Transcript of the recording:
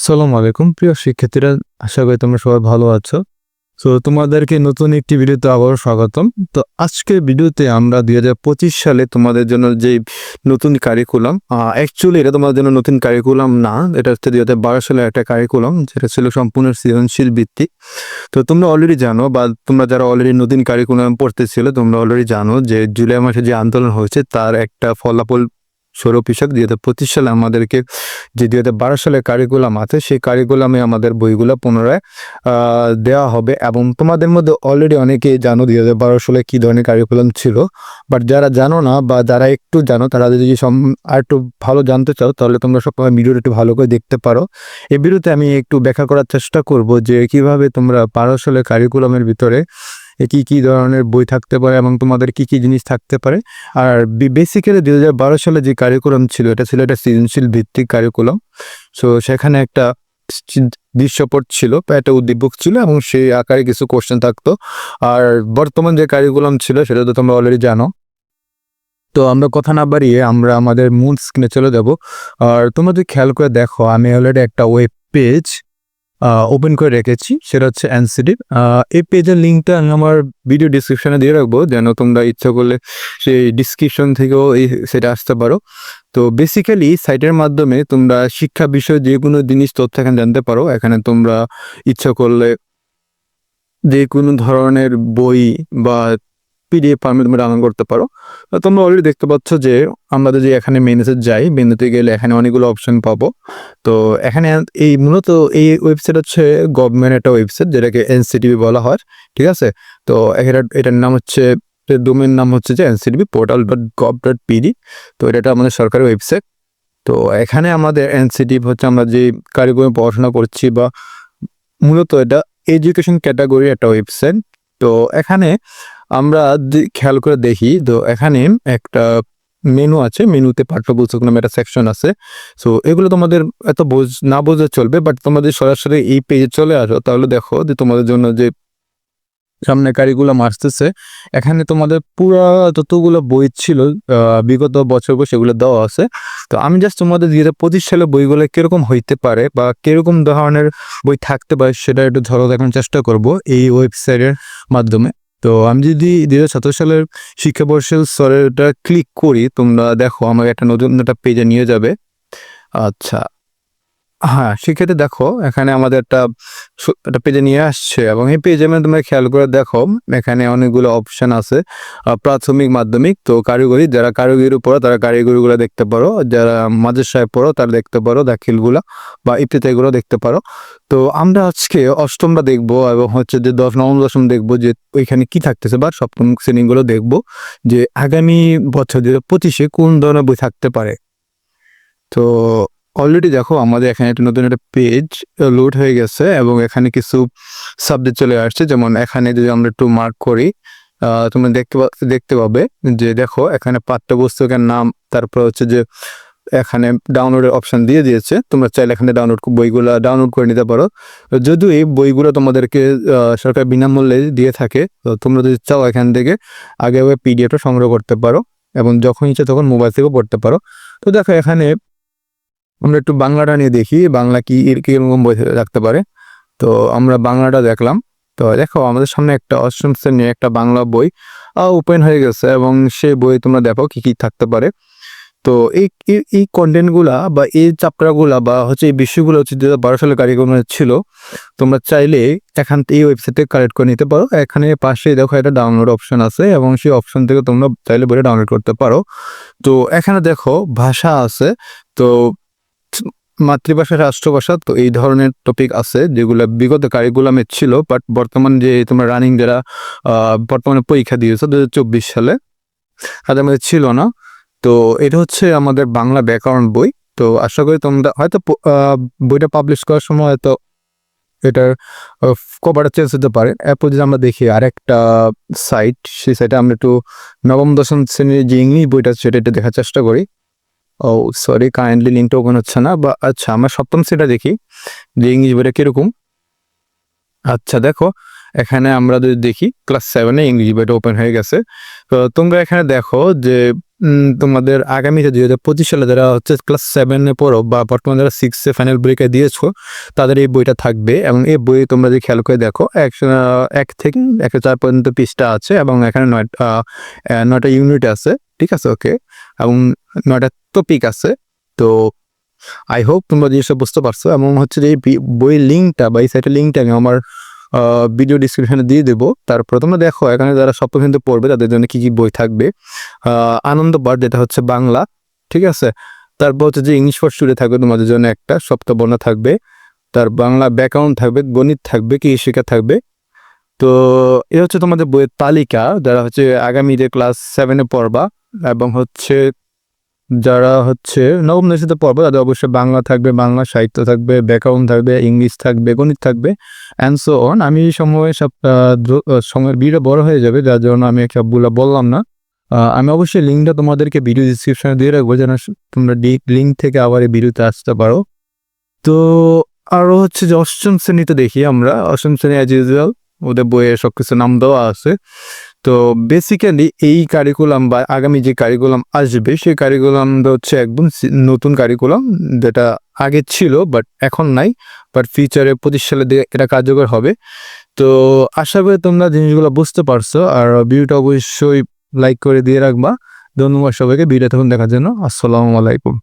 আসসালামু আলাইকুম প্রিয় শিক্ষার্থীরা, আশা করি তোমরা সবাই ভালো আছো। তো তোমাদেরকে নতুন একটি ভিডিওতে আবারও স্বাগতম। তো আজকের ভিডিওতে আমরা 2025 সালে তোমাদের জন্য যে নতুন কারিকুলাম, অ্যাকচুয়ালি এটা তোমাদের জন্য নতুন কারিকুলাম না, এটা হচ্ছে 2012 সালের একটা কারিকুলাম, যেটা ছিল সম্পূর্ণ সৃজনশীল ভিত্তিক। তো তোমরা অলরেডি জানো, বা তোমরা যারা অলরেডি নতুন কারিকুলাম পড়তেছিল তোমরা অলরেডি জানো যে জুলাই মাসে যে আন্দোলন হয়েছে তার একটা ফলাফল স্বরূপ হিসাবে 2025 সালে আমাদেরকে যে 2012 সালের কারিকুলাম আছে সেই কারিকুলামে আমাদের বইগুলো পুনরায় দেওয়া হবে। এবং তোমাদের মধ্যে অলরেডি অনেকেই জানো 2012 সালে কী ধরনের কারিকুলাম ছিল, বাট যারা জানো না বা যারা একটু জানো তারা যদি আর একটু ভালো জানতে চাও তাহলে তোমরা সবসময় ভিডিওটা একটু ভালো করে দেখতে পারো। এই ভিডিওতে আমি একটু ব্যাখ্যা করার চেষ্টা করব যে কিভাবে তোমরা 12 সালের কারিকুলামের ভিতরে কি কি ধরনের বই থাকতে পারে এবং তোমাদের কি কি জিনিস থাকতে পারে। আর বেসিক্যালি 2012 সালে যে কারিকুলাম ছিল এটা ছিল একটা সৃজনশীল ভিত্তিক কারিকুলাম। সো সেখানে একটা দৃশ্যপট ছিল বা একটা উদ্দীপক ছিল এবং সেই আকারে কিছু কোশ্চেন থাকতো। আর বর্তমান যে কারিকুলাম ছিল সেটা তো তোমরা অলরেডি জানো। তো আমরা কথা না বাড়িয়ে আমরা আমাদের মূল স্ক্রিনে চলে যাব। আর তোমরা যদি খেয়াল করে দেখো, আমি অলরেডি একটা ওয়েব পেজ ওপেন করে রেখেছি, সেটা হচ্ছে এনসিডির। এই পেজের লিঙ্কটা আমি আমার ভিডিও ডিসক্রিপশনে দিয়ে রাখবো, যেন তোমরা ইচ্ছা করলে সেই ডিসক্রিপশন থেকেও সেটা আসতে পারো। তো বেসিক্যালি সাইটের মাধ্যমে তোমরা শিক্ষা বিষয়ে যে কোনো জিনিস তথ্য এখানে জানতে পারো। এখানে তোমরা ইচ্ছা করলে যে কোনো ধরনের বই বা পিডিএফ ফর্মে তোমরা ডাউনলোড করতে পারো। তোমরা অলরেডি দেখতে পাচ্ছ যে আমরা যদি এখানে মেনুতে যাই, মেনুতে গেলে এখানে অনেকগুলো অপশন পাবো। তো এখানে এই মূলত এই ওয়েবসাইট হচ্ছে গভর্নমেন্ট একটা ওয়েবসাইট, যেটাকে এনসিটিভি বলা হয়, ঠিক আছে। তো এটার নাম হচ্ছে, ডোমেন নাম হচ্ছে যে nctv.portal.gov.pd। তো এটা আমাদের সরকারি ওয়েবসাইট। তো এখানে আমাদের এনসিটিভি হচ্ছে আমরা যে কারিকুলামে পড়াশোনা করছি, বা মূলত এটা এডুকেশন ক্যাটাগরি একটা ওয়েবসাইট। তো এখানে আমরা খেয়াল করে দেখি, তো এখানে একটা মেনু আছে, মেনুতে পাঠ্যপুস্তক নামে একটা সেকশন আছে। সো এগুলো তোমাদের এত না বোঝা চলবে, বাট তোমাদের সরাসরি এই পেজে চলে আসো তাহলে দেখো যে তোমাদের জন্য যে সামনে কারিকুলাম আসতেছে, এখানে তোমাদের পুরা যতগুলো বই ছিল বিগত বছরগুলো সেগুলো দেওয়া আছে। তো আমি জাস্ট তোমাদের 2025 সালে বইগুলো কিরকম হইতে পারে বা কিরকম ধরনের বই থাকতে পারে সেটা একটু ধরো দেখানোর চেষ্টা করব এই ওয়েবসাইটের মাধ্যমে। তো আমি যদি 2017 সালের শিক্ষাবর্ষের স্তরেটা ক্লিক করি, তোমরা দেখো আমাকে একটা নতুন একটা পেজে নিয়ে যাবে। আচ্ছা, হ্যাঁ, সেক্ষেত্রে দেখো এখানে আমাদের একটা পেজে নিয়ে আসছে, এবং এই পেজে তোমরা খেয়াল করে দেখো এখানে অনেকগুলো অপশন আছে। প্রাথমিক, মাধ্যমিক, তো কারিগরি, যারা কারিগরি পড়ো তারা কারিগরিগুলো দেখতে পারো, যারা মাদ্রাসায় পড়ো তারা দেখতে পারো দাখিলগুলা বা ইফতেদায়ীগুলো দেখতে পারো। তো আমরা আজকে অষ্টমটা দেখবো এবং হচ্ছে যে নবম দশম দেখবো যে ওইখানে কি থাকতেছে, বা সপ্তম শ্রেণীগুলো দেখবো যে আগামী বছর 2025-এ কোন ধরনের বই থাকতে পারে। তো অলরেডি দেখো আমাদের এখানে একটা নতুন একটা পেজ লোড হয়ে গেছে এবং এখানে কিছু সাবজেক্ট চলে আসছে। যেমন এখানে যদি আমরা একটু মার্ক করি, তোমরা দেখতে পাবে যে দেখো এখানে পাঠ্যপুস্তকের নাম, তারপর হচ্ছে যে এখানে ডাউনলোডের অপশন দিয়ে দিয়েছে। তোমরা চাইলে এখানে বইগুলো ডাউনলোড করে নিতে পারো। যদিও এই বইগুলো তোমাদেরকে সরকার বিনামূল্যে দিয়ে থাকে, তো তোমরা যদি চাও এখান থেকে আগে পিডিএফটা সংগ্রহ করতে পারো এবং যখন ইচ্ছা তখন মোবাইল থেকেও পড়তে পারো। তো দেখো এখানে আমরা একটু বাংলাটা নিয়ে দেখি, বাংলা কিরকম বই রাখতে পারে। তো আমরা বাংলাটা দেখলাম। তো দেখো আমাদের সামনে একটা অষ্টম শ্রেণীর একটা বাংলা বই ওপেন হয়ে গেছে, এবং সেই বই তোমরা দেখো কি কি থাকতে পারে। তো এই কন্টেন্টগুলা বা এই চ্যাপ্টারগুলা বা হচ্ছে এই বিষয়গুলো হচ্ছে 2012 সালের কারিকুলামে ছিল। তোমরা চাইলে এই ওয়েবসাইটে কালেক্ট করে নিতে পারো। এখানে পাশে দেখো একটা ডাউনলোড অপশন আছে, এবং সেই অপশন থেকে তোমরা চাইলে বইটা ডাউনলোড করতে পারো। তো এখানে দেখো ভাষা আছে। তো মাতৃভাষা, রাষ্ট্রভাষা, তো এই ধরনের টপিক আছে যেগুলো বিগত কারিকুলামে ছিল, বাট বর্তমান যে তোমরা রানিং যারা বর্তমানে পরীক্ষা দিয়েছো 2024 সালে তাদের মধ্যে ছিল না। তো এটা হচ্ছে আমাদের বাংলা ব্যাকরণ বই। তো আশা করি তোমরা হয়তো বইটা পাবলিশ করার সময় হয়তো এটার কভারটা চেঞ্জ হতে পারে। এরপর যদি আমরা দেখি আরেকটা সাইট, সেই সাইটে আমরা একটু নবম দশম শ্রেণীর যে ইংলিশ বইটা সেটা একটু দেখার চেষ্টা করি। ও সরি, কাইন্ডলি লিঙ্কটা ওপেন হচ্ছে না, বা আচ্ছা আমরা সপ্তম শ্রেণীটা দেখি যে ইংলিশ বইটা কিরকম। আচ্ছা দেখো এখানে আমরা যদি দেখি ক্লাস 7-এ ইংলিশ বইটা ওপেন হয়ে গেছে। তো তোমরা এখানে দেখো যে তোমাদের আগামীতে 2025 সালে যারা হচ্ছে ক্লাস 7-এ পড়ো বা বর্তমানে যারা 6-এ ফাইনাল পরীক্ষা দিয়েছো তাদের এই বইটা থাকবে। এবং এই বই তোমরা যদি খেয়াল করে দেখো 1 থেকে 104 পর্যন্ত পৃষ্ঠা আছে এবং এখানে 9টা ইউনিট আছে, ঠিক আছে? ওকে, এবং 9টা টপিক আছে। তো আই হোপ তোমরা জিনিসটা বুঝতে পারছো। এবং হচ্ছে যে এই বইয়ের লিঙ্কটা বা এই সাইটের লিঙ্কটা আমি আমার ভিডিও ডিসক্রিপশনে দিয়ে দেবো। তারপর তোমরা দেখো এখানে যারা সপ্তম শ্রেণীতে পড়বে তাদের জন্য কি কি বই থাকবে। আনন্দ পাঠ, যেটা হচ্ছে বাংলা, ঠিক আছে? তারপর হচ্ছে যে ইংলিশ ফর স্টুডেন্ট থাকবে তোমাদের জন্য একটা, সপ্তবর্ণ থাকবে, তার বাংলা ব্যাকরণ থাকবে, গণিত থাকবে, কৃষিশিক্ষা থাকবে। তো এ হচ্ছে তোমাদের বইয়ের তালিকা যারা হচ্ছে আগামীতে ক্লাস 7-এ পড়বা। এবং হচ্ছে যারা হচ্ছে নবম দশমীতে পড়বে তাদের অবশ্যই বাংলা থাকবে, বাংলা সাহিত্য থাকবে, ব্যাকরণ থাকবে, ইংলিশ থাকবে, গণিত থাকবে, অ্যান্ড সো অন। আমি সময়ের ভিডিও বড় হয়ে যাবে, যার জন্য আমি সবগুলো বললাম না। আমি অবশ্যই লিঙ্কটা তোমাদেরকে ভিডিও ডিসক্রিপশনে দিয়ে রাখবো, যেন তোমরা লিঙ্ক থেকে আবার এই ভিডিওতে আসতে পারো। তো আরও হচ্ছে যে অষ্টম শ্রেণীতে দেখি আমরা, অষ্টম শ্রেণী অ্যাজ ইউজুয়াল ওদের বইয়ে সব কিছু নাম দেওয়া আছে। তো বেসিক্যালি এই কারিকুলাম বা আগামী যে কারিকুলাম আসবে সেই কারিকুলামটা হচ্ছে একদম নতুন কারিকুলাম, যেটা আগে ছিল বাট এখন নাই, বাট ফিউচারে 25 সালে এটা কার্যকর হবে। তো আশা করি তোমরা জিনিসগুলো বুঝতে পারছো। আর ভিডিওটা অবশ্যই লাইক করে দিয়ে রাখবা। ধন্যবাদ সবাইকে ভিডিও তখন দেখার জন্য। আসসালামু আলাইকুম।